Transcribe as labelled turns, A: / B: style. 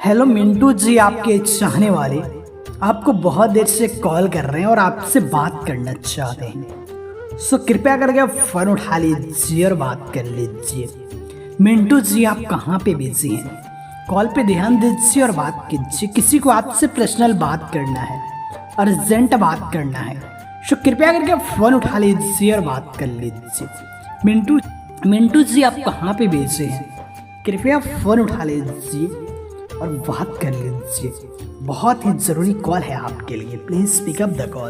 A: Hello Mintu जी, आपके चाहने वाले आपको बहुत देर से कॉल कर रहे हैं और आपसे बात करना चाहते हैं। सो कृपया करके फ़ोन उठा लीजिए और बात कर लीजिए। मिंटू जी, आप कहाँ पे बिजी हैं? कॉल पे ध्यान दीजिए और बात कीजिए। किसी को आपसे पर्सनल बात करना है, अर्जेंट बात करना है। सो कृपया करके फ़ोन उठा लीजिए और बात कर लीजिए। मिंटू मिंटू जी, आप कहाँ पे बिजी हैं? कृपया फ़ोन उठा लीजिए और बात कर लीजिए। बहुत ही ज़रूरी कॉल है आपके लिए। Please pick up the call.